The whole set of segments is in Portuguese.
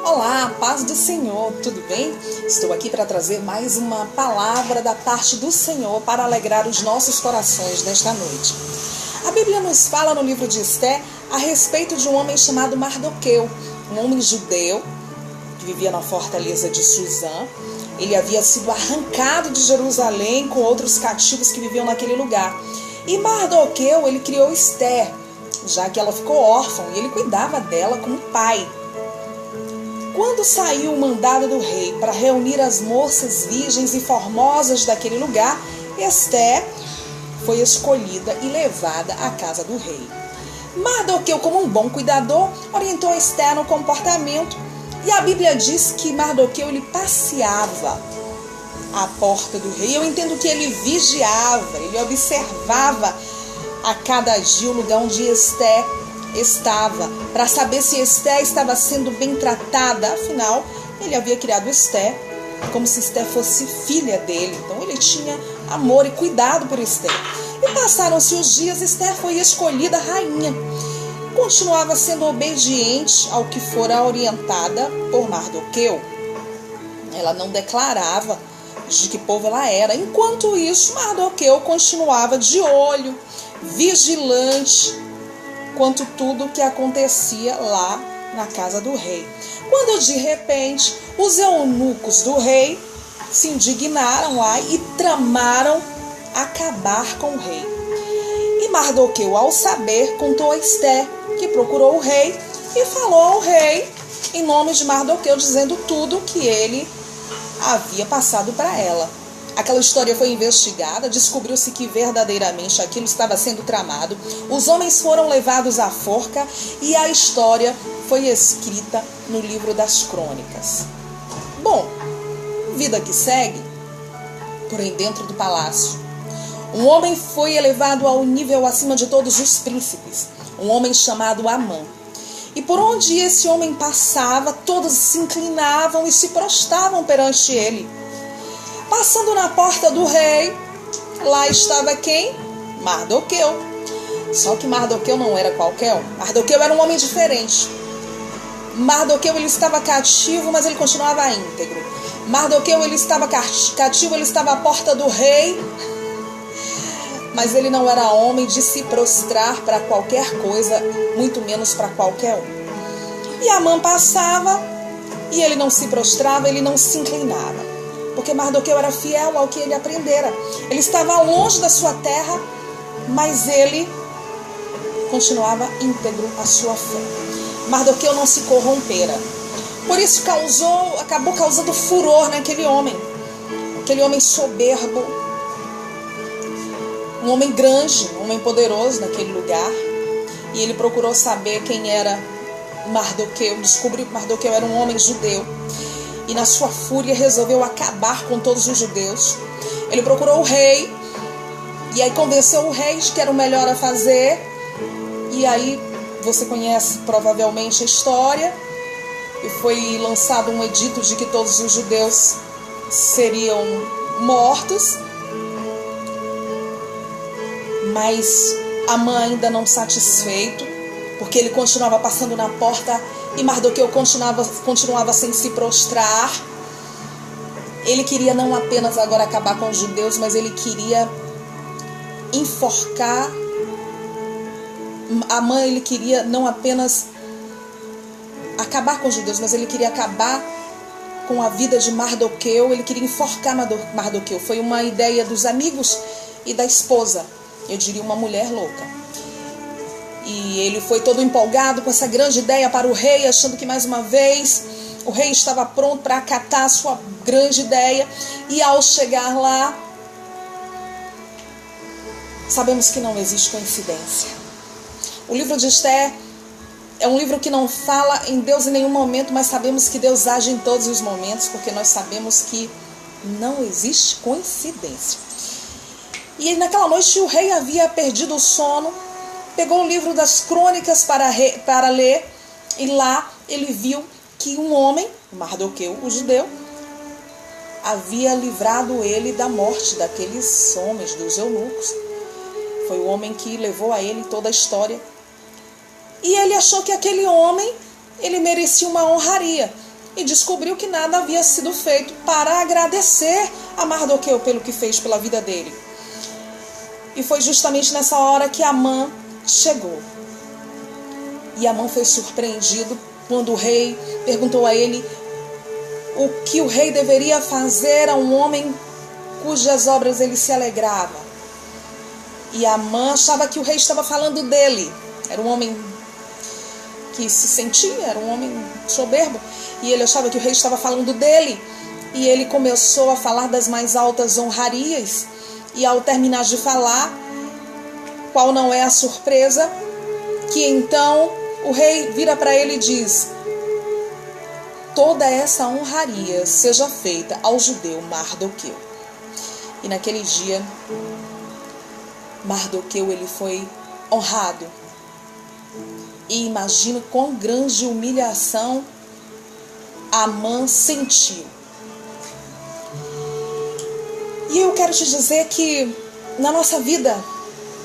Olá, paz do Senhor, tudo bem? Estou aqui para trazer mais uma palavra da parte do Senhor para alegrar os nossos corações nesta noite. A Bíblia nos fala no livro de Esté a respeito de um homem chamado Mardoqueu, um homem judeu que vivia na fortaleza de Suzã. Ele havia sido arrancado de Jerusalém com outros cativos que viviam naquele lugar. E Mardoqueu, ele criou Esté, já que ela ficou órfã, e ele cuidava dela como pai. Quando saiu o mandado do rei para reunir as moças virgens e formosas daquele lugar, Esté foi escolhida e levada à casa do rei. Mardoqueu, como um bom cuidador, orientou Esté no comportamento, e a Bíblia diz que Mardoqueu ele passeava à porta do rei. Eu entendo que ele vigiava, ele observava a cada dia o lugar onde Esté estava, para saber se Esté estava sendo bem tratada. Afinal, ele havia criado Esté como se Esté fosse filha dele. Então ele tinha amor e cuidado por Esté. E passaram-se os dias, Esté foi escolhida rainha. Continuava sendo obediente ao que fora orientada por Mardoqueu. Ela não declarava de que povo ela era. Enquanto isso, Mardoqueu continuava de olho, vigilante, quanto tudo que acontecia lá na casa do rei. Quando de repente os eunucos do rei se indignaram lá e tramaram acabar com o rei. E Mardoqueu, ao saber, contou a Esté, que procurou o rei e falou ao rei em nome de Mardoqueu, dizendo tudo que ele havia passado para ela. Aquela história foi investigada, descobriu-se que verdadeiramente aquilo estava sendo tramado. Os homens foram levados à forca e a história foi escrita no livro das crônicas. Bom, vida que segue, porém dentro do palácio. Um homem foi elevado ao nível acima de todos os príncipes, um homem chamado Amã. E por onde esse homem passava, todos se inclinavam e se prostravam perante ele. Passando na porta do rei, lá estava quem? Mardoqueu. Só que Mardoqueu não era qualquer um. Mardoqueu era um homem diferente. Mardoqueu ele estava cativo, mas ele continuava íntegro. Mardoqueu ele estava cativo, ele estava à porta do rei, mas ele não era homem de se prostrar para qualquer coisa, muito menos para qualquer um. E Amã passava e ele não se prostrava, ele não se inclinava. Porque Mardoqueu era fiel ao que ele aprendera. Ele estava longe da sua terra, mas ele continuava íntegro à sua fé. Mardoqueu não se corrompera. Por isso acabou causando furor naquele homem. Aquele homem soberbo, um homem grande, um homem poderoso naquele lugar. E ele procurou saber quem era Mardoqueu. Descobriu que Mardoqueu era um homem judeu. E na sua fúria resolveu acabar com todos os judeus. Ele procurou o rei. E aí convenceu o rei de que era o melhor a fazer. E aí você conhece provavelmente a história. E foi lançado um edito de que todos os judeus seriam mortos. Mas Amã ainda não satisfeito, porque ele continuava passando na porta e Mardoqueu continuava sem se prostrar. Ele queria não apenas agora acabar com os judeus, mas ele queria enforcar. Amã ele queria não apenas acabar com os judeus, mas ele queria acabar com a vida de Mardoqueu. Ele queria enforcar Mardoqueu. Foi uma ideia dos amigos e da esposa. Eu diria uma mulher louca. E ele foi todo empolgado com essa grande ideia para o rei, achando que mais uma vez o rei estava pronto para acatar a sua grande ideia. E ao chegar lá, sabemos que não existe coincidência. O livro de Esté é um livro que não fala em Deus em nenhum momento, mas sabemos que Deus age em todos os momentos, porque nós sabemos que não existe coincidência. E naquela noite o rei havia perdido o sono, pegou o livro das crônicas para ler, e lá ele viu que um homem, Mardoqueu, o judeu, havia livrado ele da morte daqueles homens, dos eunucos. Foi o homem que levou a ele toda a história. E ele achou que aquele homem, ele merecia uma honraria. e descobriu que nada havia sido feito para agradecer a Mardoqueu pelo que fez pela vida dele. E foi justamente nessa hora que Amã chegou. E Amã foi surpreendido quando o rei perguntou a ele o que o rei deveria fazer a um homem cujas obras ele se alegrava. E Amã achava que o rei estava falando dele. Era um homem que se sentia, era um homem soberbo. E ele achava que o rei estava falando dele. E ele começou a falar das mais altas honrarias. E ao terminar de falar, qual não é a surpresa? Que então o rei vira para ele e diz: toda essa honraria seja feita ao judeu Mardoqueu. E naquele dia, Mardoqueu ele foi honrado. E imagina quão grande humilhação Amã sentiu. E eu quero te dizer que na nossa vida,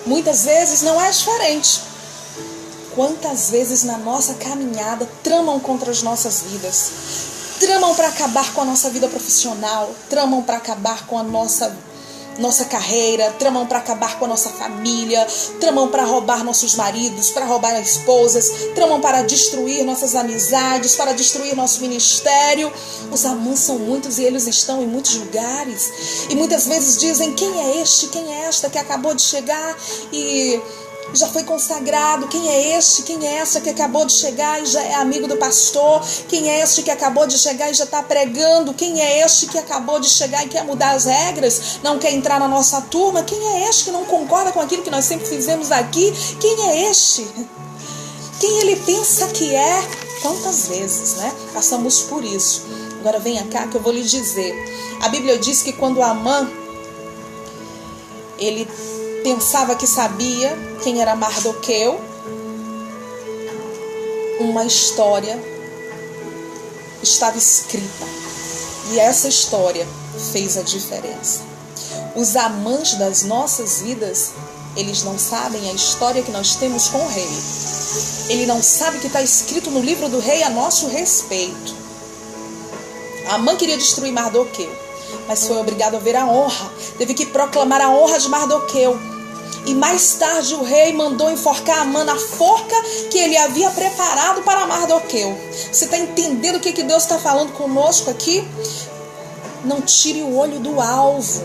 muitas vezes não é diferente. Quantas vezes na nossa caminhada tramam contra as nossas vidas, tramam para acabar com a nossa vida profissional, tramam para acabar com a nossa carreira, tramam para acabar com a nossa família, tramam para roubar nossos maridos, para roubar as esposas, tramam para destruir nossas amizades, para destruir nosso ministério. Os Amãs são muitos e eles estão em muitos lugares. E muitas vezes dizem: quem é este, quem é esta que acabou de chegar e já foi consagrado? Quem é este, quem é essa que acabou de chegar e já é amigo do pastor? Quem é este que acabou de chegar e já está pregando? Quem é este que acabou de chegar e quer mudar as regras? Não quer entrar na nossa turma? Quem é este que não concorda com aquilo que nós sempre fizemos aqui? Quem é este? Quem ele pensa que é? Quantas vezes, né? Passamos por isso. Agora venha cá que eu vou lhe dizer. A Bíblia diz que quando Amã, ele pensava que sabia quem era Mardoqueu, uma história estava escrita. E essa história fez a diferença. Os Amãs das nossas vidas, eles não sabem a história que nós temos com o rei. Ele não sabe que está escrito no livro do rei a nosso respeito. Amã queria destruir Mardoqueu, mas foi obrigado a ver a honra. Teve que proclamar a honra de Mardoqueu. E mais tarde o rei mandou enforcar Amã na forca que ele havia preparado para Mardoqueu. Você está entendendo o que Deus está falando conosco aqui? Não tire o olho do alvo.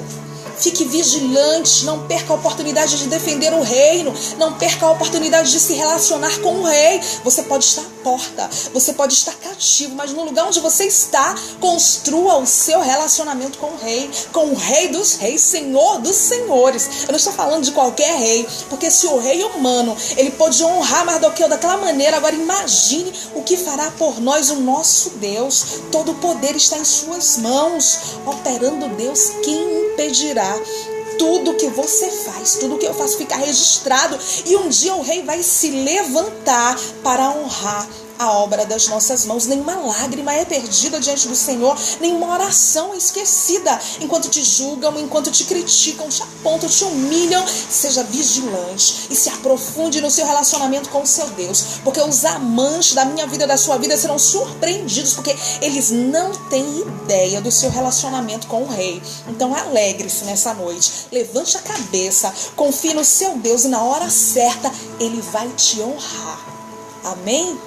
Fique vigilante, não perca a oportunidade de defender o reino, não perca a oportunidade de se relacionar com o rei. Você pode estar à porta, você pode estar cativo, mas no lugar onde você está, construa o seu relacionamento com o rei dos reis, Senhor dos senhores. Eu não estou falando de qualquer rei, porque se o rei humano, ele pôde honrar Mardoqueu daquela maneira, agora imagine o que fará por nós o nosso Deus. Todo o poder está em suas mãos, operando Deus, quem impedirá? Tudo que você faz, tudo que eu faço ficar registrado, e um dia o rei vai se levantar para honrar a obra das nossas mãos. Nenhuma lágrima é perdida diante do Senhor, nenhuma oração é esquecida. Enquanto te julgam, enquanto te criticam, te apontam, te humilham, seja vigilante e se aprofunde no seu relacionamento com o seu Deus, porque os Amãs da minha vida, da sua vida, serão surpreendidos, porque eles não têm ideia do seu relacionamento com o rei. Então alegre-se nessa noite, levante a cabeça, confie no seu Deus, e na hora certa ele vai te honrar. Amém?